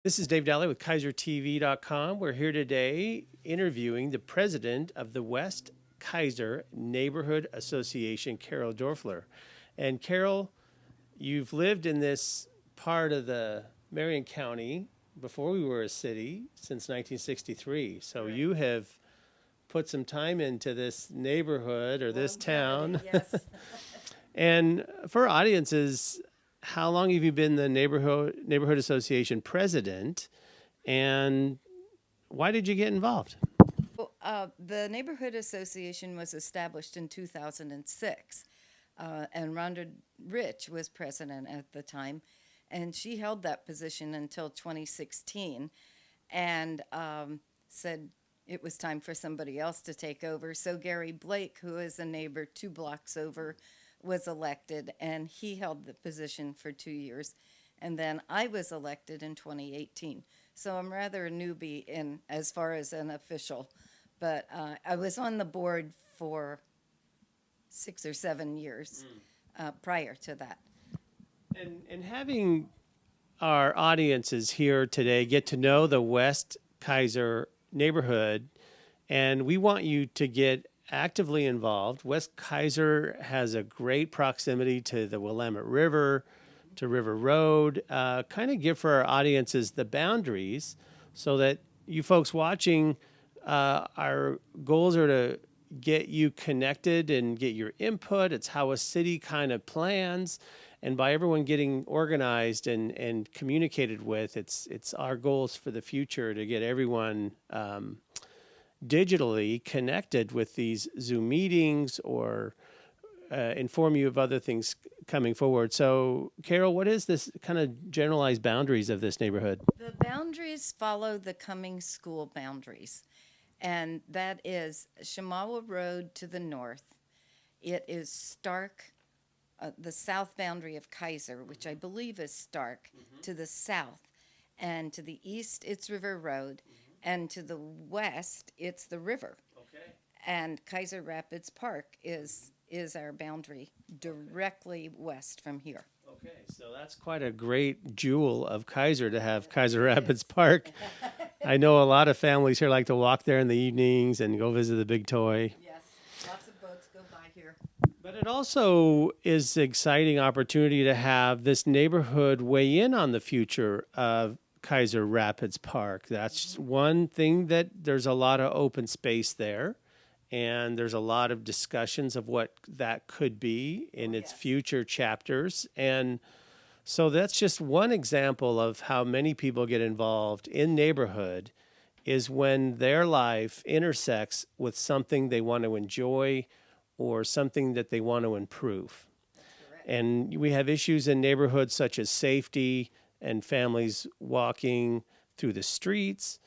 This is Dave Dahle with KeizerTV.com. We're here today interviewing the president of the West Keizer Neighborhood Association, Carol Doerfler. And Carol, you've lived in this part of the Marion County before we were a city since 1963. So Right. you have put some time into this neighborhood or this town. Yes. And for audiences, how long have you been the neighborhood association president, and why did you get involved? The neighborhood association was established in 2006, and Rhonda Rich was president at the time, and she held that position until 2016, and said it was time for somebody else to take over. So Gary Blake, who is a neighbor 2 blocks over, was elected, and he held the position for 2 years. And then I was elected in 2018. So I'm rather a newbie in as far as an official, but I was on the board for 6 or 7 years prior to that. And having our audiences here today get to know the West Keizer neighborhood, and we want you to get actively involved. West Keizer has a great proximity to the Willamette River, to River Road. Kind of give for our audiences the boundaries so that you folks watching, our goals are to get you connected and get your input. It's how a city kind of plans. And by everyone getting organized and communicated with, it's our goals for the future to get everyone digitally connected with these Zoom meetings or inform you of other things coming forward. So, Carol, what is this kind of generalized boundaries of this neighborhood? The boundaries follow the coming school boundaries, and that is Shamawa Road to the north. It is Stark, the south boundary of Keizer, which I believe is Stark, to the south. And to the east, it's River Road. And to the west, it's the river. Okay. And Keizer Rapids Park is our boundary directly west from here. Okay, so that's quite a great jewel of Keizer to have Keizer Rapids Park. I know a lot of families here like to walk there in the evenings and go visit the big toy. Yes, lots of boats go by here. But it also is an exciting opportunity to have this neighborhood weigh in on the future of Keizer Rapids Park. That's one thing, that there's a lot of open space there, and there's a lot of discussions of what that could be in its future chapters. And so that's just one example of how many people get involved in neighborhood, is when their life intersects with something they want to enjoy or something that they want to improve. And we have issues in neighborhoods such as safety and families walking through the streets.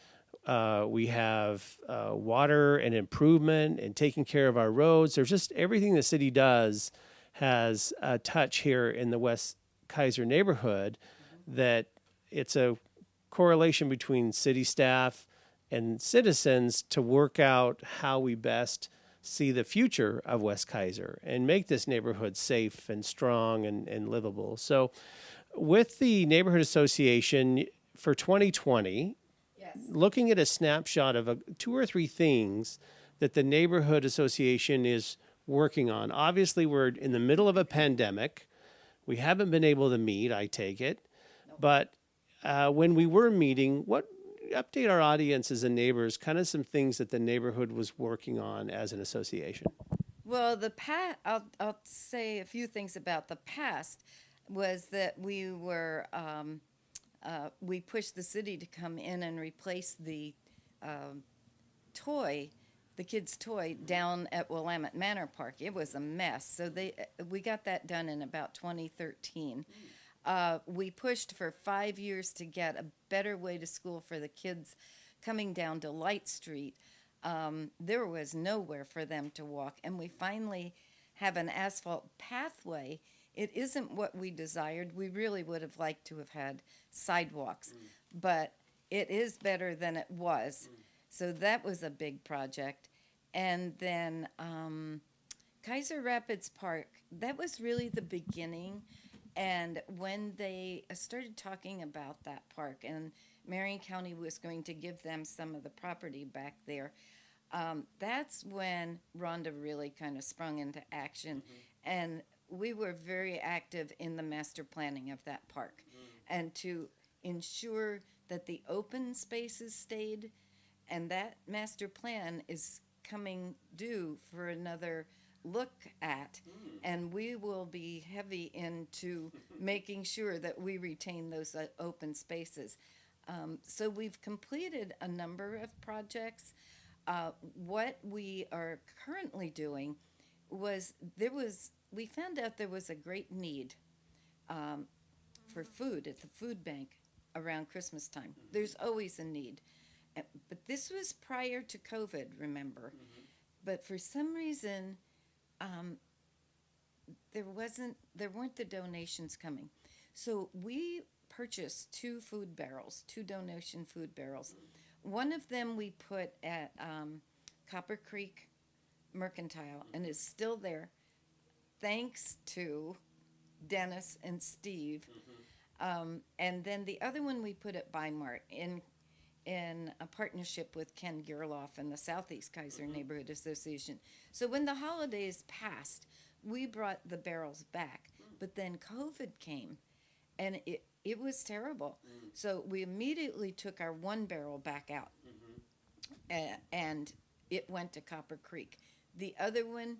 We have water and improvement and taking care of our roads. There's just everything the city does has a touch here in the West Keizer neighborhood, that it's a correlation between city staff and citizens to work out how we best see the future of West Keizer and make this neighborhood safe and strong and livable. So with the neighborhood association for 2020, looking at a snapshot of 2 or 3 things that the neighborhood association is working on. Obviously, we're in the middle of a pandemic. We haven't been able to meet, I take it. But when we were meeting, update our audiences and neighbors, kind of some things that the neighborhood was working on as an association. Well, I'll say a few things about the past. Was that we were we pushed the city to come in and replace the kids' toy down at Willamette Manor Park. It was a mess. So we got that done in about 2013. We pushed for 5 years to get a better way to school for the kids coming down to Light Street. There was nowhere for them to walk, and we finally have an asphalt pathway. It isn't what we desired. We really would have liked to have had sidewalks, but it is better than it was. So that was a big project. And then Keizer Rapids Park, that was really the beginning. And when they started talking about that park, and Marion County was going to give them some of the property back there. That's when Rhonda really kind of sprung into action, and we were very active in the master planning of that park, and to ensure that the open spaces stayed, and that master plan is coming due for another look at, and we will be heavy into making sure that we retain those open spaces. So we've completed a number of projects. What we are currently doing we found out there was a great need for food at the food bank around Christmas time. There's always a need. But this was prior to COVID, remember. But for some reason, there weren't the donations coming. So we purchased two donation food barrels. One of them we put at Copper Creek Mercantile and is still there, thanks to Dennis and Steve. And then the other one we put at Bimart in a partnership with Ken Gerloff and the Southeast Keizer Neighborhood Association. So when the holidays passed, we brought the barrels back. But then COVID came, and it was terrible. So we immediately took our one barrel back out, and it went to Copper Creek. The other one,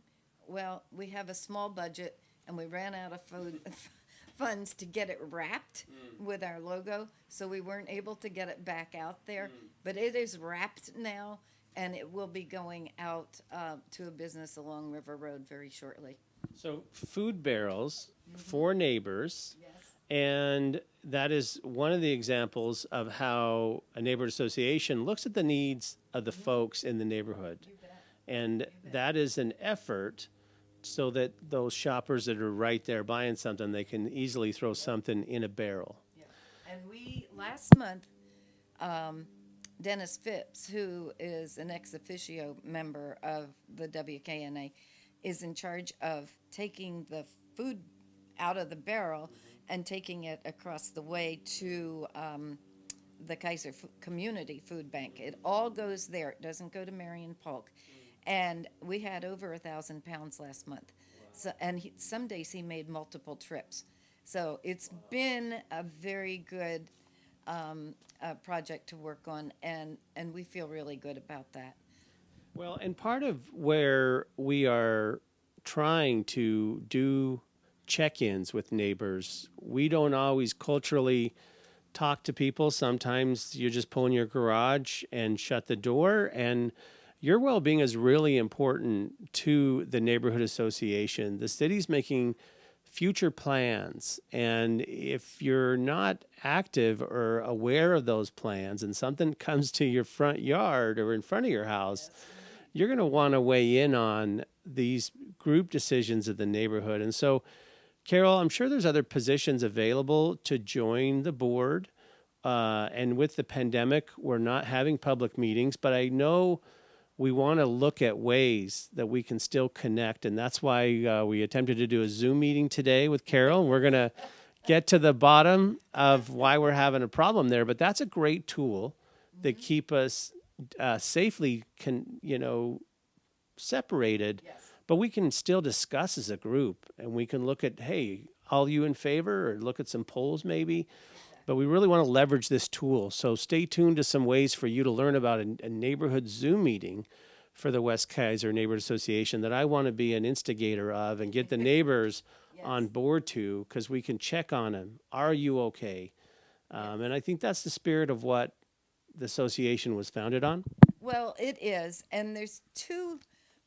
well, we have a small budget, and we ran out of funds to get it wrapped with our logo, so we weren't able to get it back out there. But it is wrapped now, and it will be going out to a business along River Road very shortly. So food barrels for neighbors. Yes. And that is one of the examples of how a neighborhood association looks at the needs of the folks in the neighborhood. You bet. And that is an effort so that those shoppers that are right there buying something, they can easily throw something in a barrel. Yeah. And last month, Dennis Phipps, who is an ex officio member of the WKNA, is in charge of taking the food out of the barrel and taking it across the way to the Keizer Community Food Bank. It all goes there. It doesn't go to Marion Polk. And we had over 1,000 pounds last month. So, and some days he made multiple trips. So it's been a very good project to work on, and we feel really good about that. Well, and part of where we are trying to do check-ins with neighbors, we don't always culturally talk to people. Sometimes you just pull in your garage and shut the door, and your well-being is really important to the neighborhood association. The city's making future plans, and if you're not active or aware of those plans and something comes to your front yard or in front of your house, you're going to want to weigh in on these group decisions of the neighborhood. And so, Carol, I'm sure there's other positions available to join the board. And with the pandemic, we're not having public meetings, but I know we want to look at ways that we can still connect. And that's why we attempted to do a Zoom meeting today with Carol. We're going to get to the bottom of why we're having a problem there. But that's a great tool that keep us safely separated. Yes. But we can still discuss as a group, and we can look at, hey, all you in favor, or look at some polls maybe. Exactly. But we really want to leverage this tool. So stay tuned to some ways for you to learn about a neighborhood Zoom meeting for the West Keizer Neighborhood Association that I want to be an instigator of and get the neighbors on board to, because we can check on them. Are you okay? And I think that's the spirit of what the association was founded on. Well, it is. And there's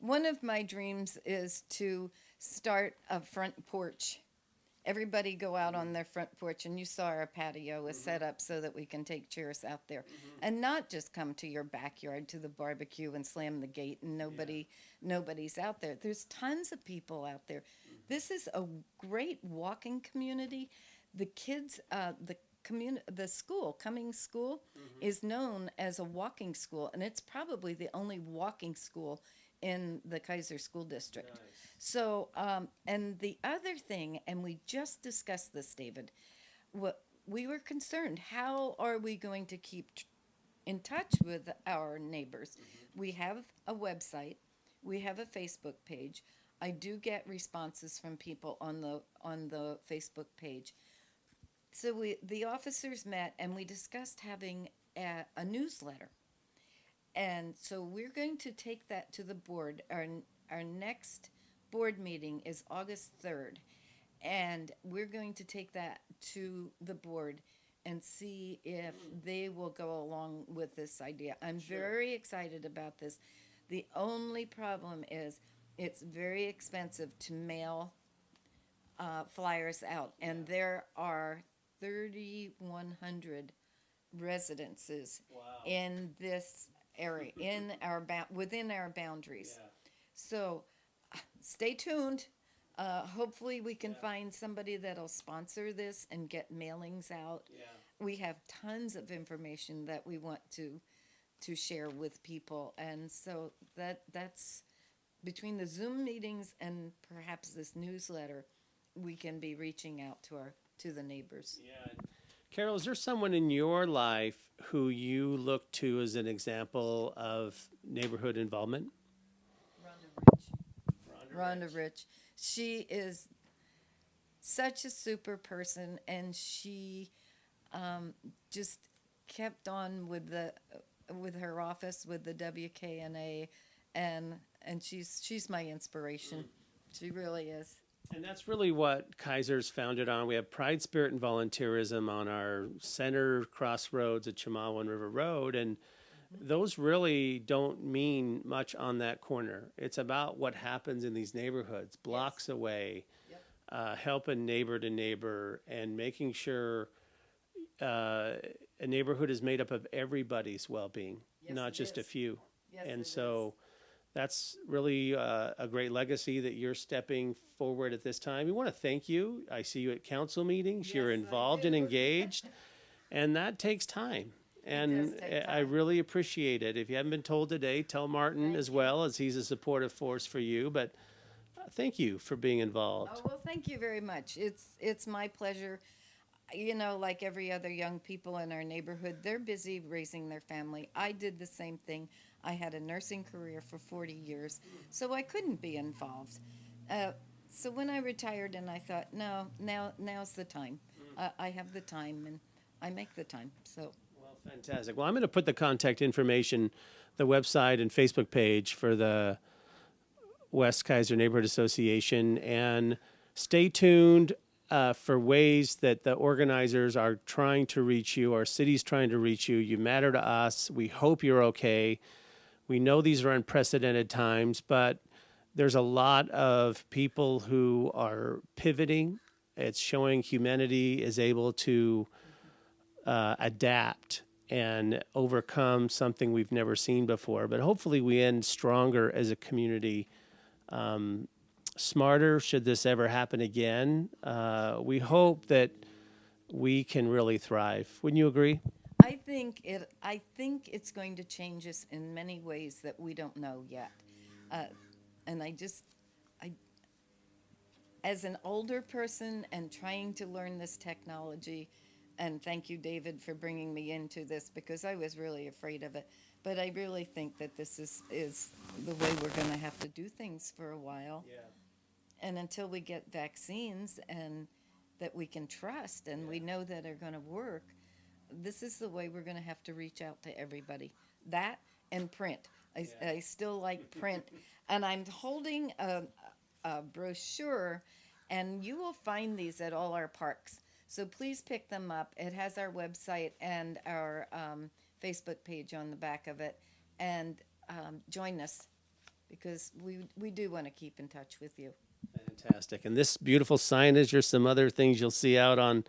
one of my dreams is to start a front porch. Everybody go out on their front porch, and you saw our patio is set up so that we can take chairs out there and not just come to your backyard to the barbecue and slam the gate and nobody's out there. There's tons of people out there. This is a great walking community. The kids, the school, Cummings School, is known as a walking school, and it's probably the only walking school in the Keizer School District. Nice. So, and the other thing, and we just discussed this, David, we were concerned. How are we going to keep in touch with our neighbors? We have a website, we have a Facebook page. I do get responses from people on the Facebook page. So the officers met and we discussed having a newsletter. And so we're going to take that to the board. Our next board meeting is August 3rd. And we're going to take that to the board and see if they will go along with this idea. I'm very excited about this. The only problem is it's very expensive to mail flyers out. And there are 3,100 residences in this area, within our boundaries. Yeah. So stay tuned. Hopefully we can find somebody that'll sponsor this and get mailings out. Yeah. We have tons of information that we want to share with people, and so that's between the Zoom meetings and perhaps this newsletter, we can be reaching out to the neighbors. Yeah. Carol, is there someone in your life who you look to as an example of neighborhood involvement? Rhonda Rich. She is such a super person, and she just kept on with her office with the WKNA, and she's my inspiration. She really is. And that's really what Keizer's founded on. We have pride, spirit, and volunteerism on our center crossroads at Chemawa and River Road, and those really don't mean much on that corner. It's about what happens in these neighborhoods, blocks away, helping neighbor to neighbor, and making sure a neighborhood is made up of everybody's well-being, not just a few. And so that's really a great legacy that you're stepping forward at this time. We want to thank you. I see you at council meetings. You're involved and engaged, and that takes time. And I really appreciate it. If you haven't been told today, tell Martin as well, as he's a supportive force for you. But thank you for being involved. Oh, well, thank you very much. It's my pleasure. You know, like every other young people in our neighborhood, they're busy raising their family. I did the same thing. I had a nursing career for 40 years, so I couldn't be involved. So when I retired, and I thought, now's the time. I have the time, and I make the time. So. Well, fantastic. Well, I'm going to put the contact information, the website and Facebook page for the West Keizer Neighborhood Association, and stay tuned for ways that the organizers are trying to reach you, our city's trying to reach you. You matter to us. We hope you're okay. We know these are unprecedented times, but there's a lot of people who are pivoting. It's showing humanity is able to adapt and overcome something we've never seen before. But hopefully we end stronger as a community, smarter should this ever happen again. We hope that we can really thrive. Wouldn't you agree? I think it's going to change us in many ways that we don't know yet. And as an older person and trying to learn this technology, and thank you, David, for bringing me into this, because I was really afraid of it. But I really think that this is the way we're going to have to do things for a while. Yeah. And until we get vaccines and that we can trust and we know that are going to work, this is the way we're going to have to reach out to everybody. That and print. I still like print. And I'm holding a brochure, and you will find these at all our parks. So please pick them up. It has our website and our Facebook page on the back of it. And join us, because we do want to keep in touch with you. Fantastic. And this beautiful signage, there's some other things you'll see out on,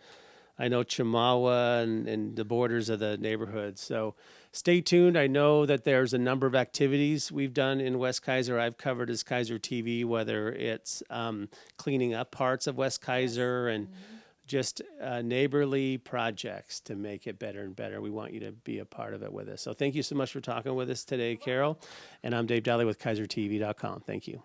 I know, Chemawa and the borders of the neighborhood. So stay tuned. I know that there's a number of activities we've done in West Keizer. I've covered as KeizerTV, whether it's cleaning up parts of West Keizer and just neighborly projects to make it better and better. We want you to be a part of it with us. So thank you so much for talking with us today, Carol. And I'm Dave Dahle with KeizerTV.com. Thank you.